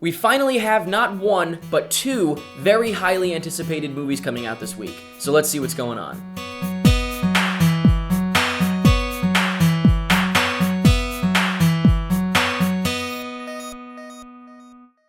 We finally have not one, but two very highly anticipated movies coming out this week. So let's see what's going on.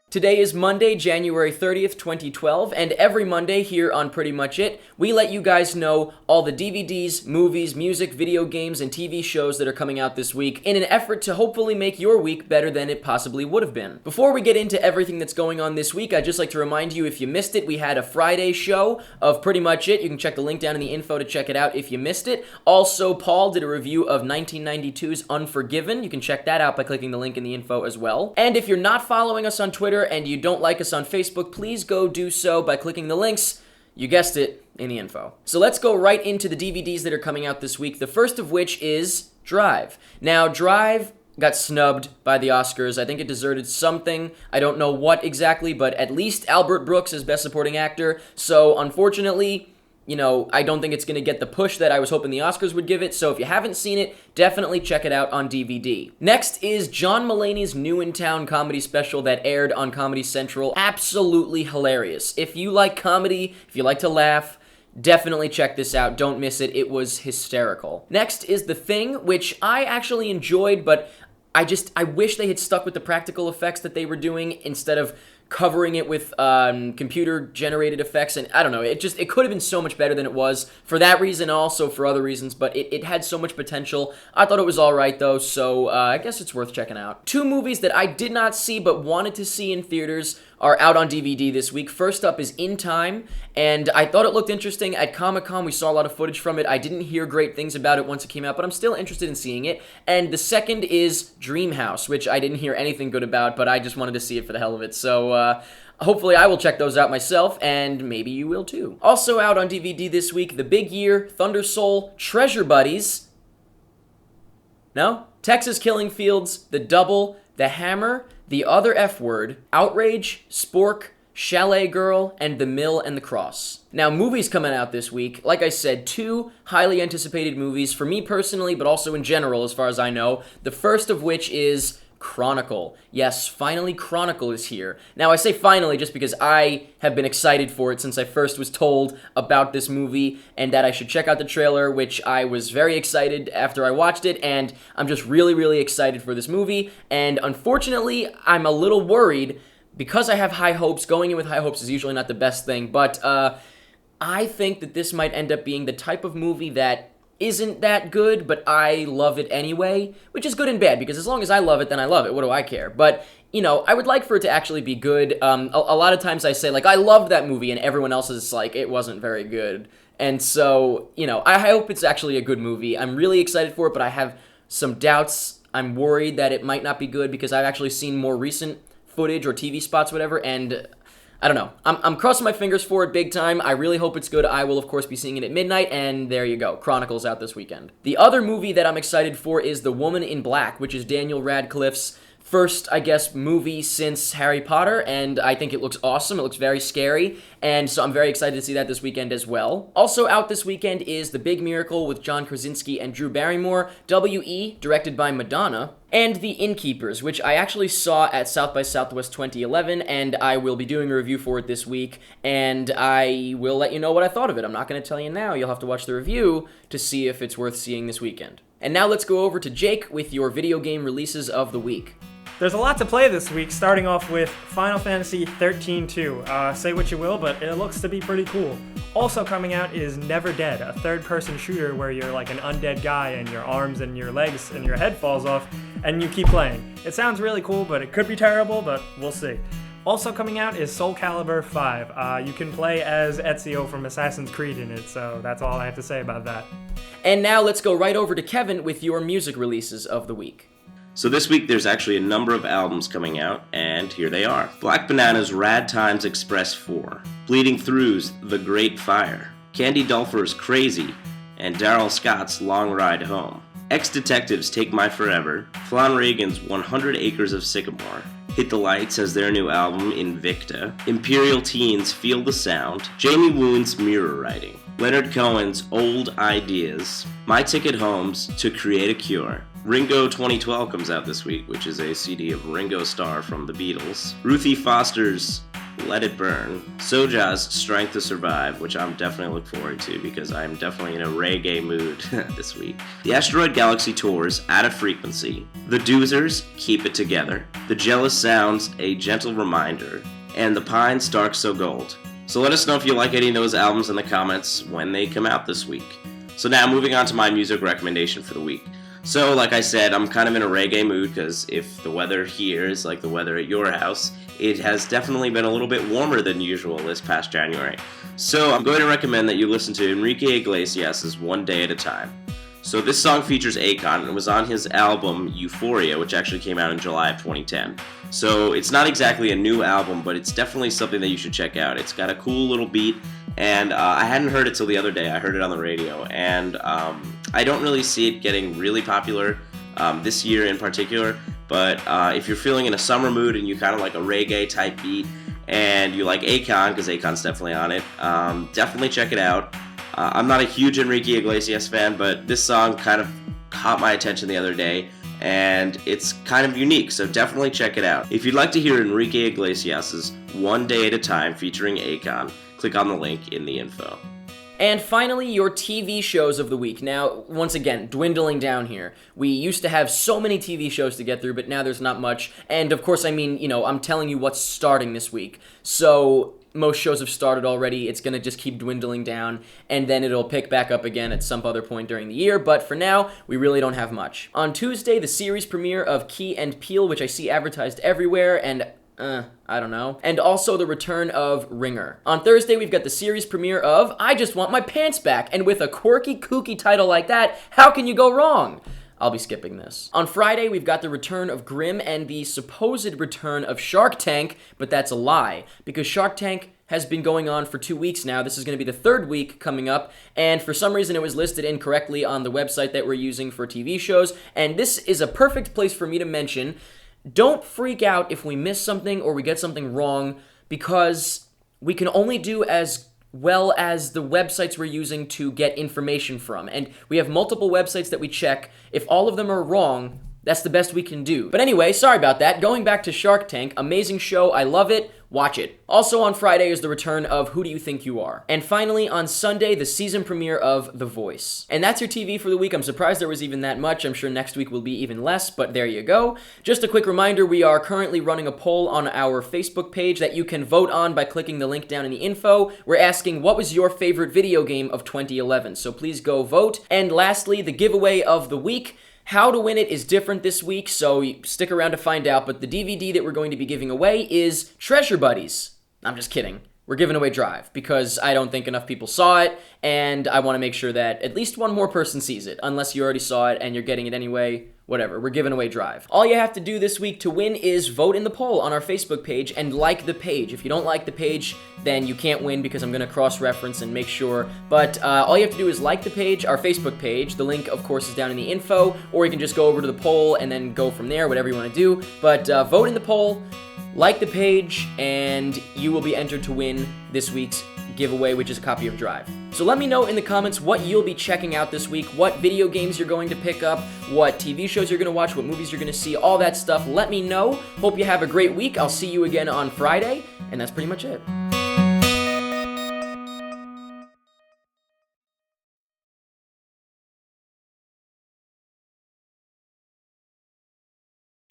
Today is Monday, January 30th, 2012, and every Monday here on Pretty Much It, we let you guys know all the DVDs, movies, music, video games, and TV shows that are coming out this week in an effort to hopefully make your week better than it possibly would have been. Before we get into everything that's going on this week, I'd just like to remind you, if you missed it, we had a Friday show of Pretty Much It. You can check the link down in the info to check it out if you missed it. Also, Paul did a review of 1992's Unforgiven. You can check that out by clicking the link in the info as well. And if you're not following us on Twitter and you don't like us on Facebook, please go do so by clicking the links, you guessed it, in the info. So let's go right into the DVDs that are coming out this week, the first of which is Drive. Now, Drive got snubbed by the Oscars. I think it deserted something. I don't know what exactly, but at least Albert Brooks is Best Supporting Actor. So, unfortunately, I don't think it's going to get the push that I was hoping the Oscars would give it, so if you haven't seen it, definitely check it out on DVD. Next is John Mulaney's New in Town comedy special that aired on Comedy Central. Absolutely hilarious. If you like comedy, if you like to laugh, definitely check this out. Don't miss it. It was hysterical. Next is The Thing, which I actually enjoyed, but I wish they had stuck with the practical effects that they were doing instead of covering it with computer-generated effects, and I don't know, it could have been so much better than it was, for that reason, also for other reasons, but it had so much potential. I thought it was alright, though, so I guess it's worth checking out. Two movies that I did not see but wanted to see in theaters are out on DVD this week. First up is In Time, and I thought it looked interesting. At Comic-Con, we saw a lot of footage from it. I didn't hear great things about it once it came out, but I'm still interested in seeing it. And the second is Dream House, which I didn't hear anything good about, but I just wanted to see it for the hell of it. So, hopefully I will check those out myself, and maybe you will too. Also out on DVD this week, The Big Year, Thunder Soul, Treasure Buddies. No? Texas Killing Fields, The Double, The Hammer, The Other F Word, Outrage, Spork, Chalet Girl, and The Mill and the Cross. Now, movies coming out this week, like I said, two highly anticipated movies for me personally, but also in general as far as I know. The first of which is Chronicle. Yes, finally Chronicle is here. Now, I say finally just because I have been excited for it since I first was told about this movie and that I should check out the trailer, which I was very excited after I watched it, and I'm just really, really excited for this movie. And unfortunately, I'm a little worried because I have high hopes. Going in with high hopes is usually not the best thing, but I think that this might end up being the type of movie that isn't that good, but I love it anyway, which is good and bad, because as long as I love it, then I love it. What do I care? But, I would like for it to actually be good. A lot of times I say, I love that movie, and everyone else is like, it wasn't very good. And so, I hope it's actually a good movie. I'm really excited for it, but I have some doubts. I'm worried that it might not be good, because I've actually seen more recent footage or TV spots, whatever, and I don't know. I'm crossing my fingers for it big time. I really hope it's good. I will, of course, be seeing it at midnight, and there you go. Chronicle's out this weekend. The other movie that I'm excited for is The Woman in Black, which is Daniel Radcliffe's first, I guess, movie since Harry Potter, and I think it looks awesome. It looks very scary, and so I'm very excited to see that this weekend as well. Also out this weekend is The Big Miracle with John Krasinski and Drew Barrymore, W.E., directed by Madonna, and The Innkeepers, which I actually saw at South by Southwest 2011, and I will be doing a review for it this week, and I will let you know what I thought of it. I'm not going to tell you now. You'll have to watch the review to see if it's worth seeing this weekend. And now let's go over to Jake with your video game releases of the week. There's a lot to play this week, starting off with Final Fantasy XIII 2. Say what you will, but it looks to be pretty cool. Also coming out is Never Dead, a third-person shooter where you're like an undead guy and your arms and your legs and your head falls off, and you keep playing. It sounds really cool, but it could be terrible, but we'll see. Also coming out is Soul Calibur 5. You can play as Ezio from Assassin's Creed in it, so that's all I have to say about that. And now let's go right over to Kevin with your music releases of the week. So this week there's actually a number of albums coming out, and here they are. Black Banana's Rad Times Express 4, Bleeding Through's The Great Fire, Candy Dulfer's Crazy, and Daryl Scott's Long Ride Home. Ex-Detectives Take My Forever, Flan Reagan's 100 Acres of Sycamore, Hit the Lights as their new album Invicta, Imperial Teens Feel the Sound, Jamie Woon's Mirror Writing, Leonard Cohen's Old Ideas, My Ticket Home's To Create a Cure. Ringo 2012 comes out this week, which is a CD of Ringo Starr from the Beatles. Ruthie Foster's Let It Burn. Soja's Strength to Survive, which I'm definitely looking forward to because I'm definitely in a reggae mood this week. The Asteroid Galaxy Tours, Out of Frequency. The Doozers, Keep It Together. The Jealous Sounds, A Gentle Reminder. And The Pines, Dark So Gold. So let us know if you like any of those albums in the comments when they come out this week. So now moving on to my music recommendation for the week. So like I said, I'm kind of in a reggae mood because if the weather here is like the weather at your house, it has definitely been a little bit warmer than usual this past January. So I'm going to recommend that you listen to Enrique Iglesias' One Day at a Time. So this song features Akon and it was on his album Euphoria, which actually came out in July of 2010. So it's not exactly a new album, but it's definitely something that you should check out. It's got a cool little beat, and I hadn't heard it till the other day. I heard it on the radio, and I don't really see it getting really popular this year in particular, but if you're feeling in a summer mood and you kind of like a reggae type beat, and you like Akon, because Akon's definitely on it, definitely check it out. I'm not a huge Enrique Iglesias fan, but this song kind of caught my attention the other day, and it's kind of unique, so definitely check it out. If you'd like to hear Enrique Iglesias' One Day at a Time featuring Akon, click on the link in the info. And finally, your TV shows of the week. Now, once again, dwindling down here. We used to have so many TV shows to get through, but now there's not much. And of course, I mean, I'm telling you what's starting this week. So most shows have started already. It's going to just keep dwindling down, and then it'll pick back up again at some other point during the year. But for now, we really don't have much. On Tuesday, the series premiere of Key and Peele, which I see advertised everywhere, and I don't know. And also the return of Ringer. On Thursday, we've got the series premiere of I Just Want My Pants Back. And with a quirky, kooky title like that, how can you go wrong? I'll be skipping this. On Friday, we've got the return of Grimm and the supposed return of Shark Tank, but that's a lie, because Shark Tank has been going on for 2 weeks now. This is going to be the third week coming up, and for some reason it was listed incorrectly on the website that we're using for TV shows, and this is a perfect place for me to mention, don't freak out if we miss something or we get something wrong, because we can only do as well as the websites we're using to get information from. And we have multiple websites that we check. If all of them are wrong, that's the best we can do. But anyway, sorry about that. Going back to Shark Tank, amazing show. I love it. Watch it. Also on Friday is the return of Who Do You Think You Are? And finally, on Sunday, the season premiere of The Voice. And that's your TV for the week. I'm surprised there was even that much. I'm sure next week will be even less, but there you go. Just a quick reminder, we are currently running a poll on our Facebook page that you can vote on by clicking the link down in the info. We're asking, what was your favorite video game of 2011? So please go vote. And lastly, the giveaway of the week. How to win it is different this week, so stick around to find out, but the DVD that we're going to be giving away is Treasure Buddies. I'm just kidding. We're giving away Drive, because I don't think enough people saw it, and I want to make sure that at least one more person sees it, unless you already saw it and you're getting it anyway. Whatever, we're giving away Drive. All you have to do this week to win is vote in the poll on our Facebook page and like the page. If you don't like the page, then you can't win because I'm going to cross-reference and make sure. But all you have to do is like the page, our Facebook page. The link, of course, is down in the info, or you can just go over to the poll and then go from there, whatever you want to do. But vote in the poll, like the page, and you will be entered to win this week's giveaway, which is a copy of Drive. So let me know in the comments what you'll be checking out this week, what video games you're going to pick up, what TV shows you're going to watch, what movies you're going to see, all that stuff. Let me know. Hope you have a great week. I'll see you again on Friday, and that's pretty much it.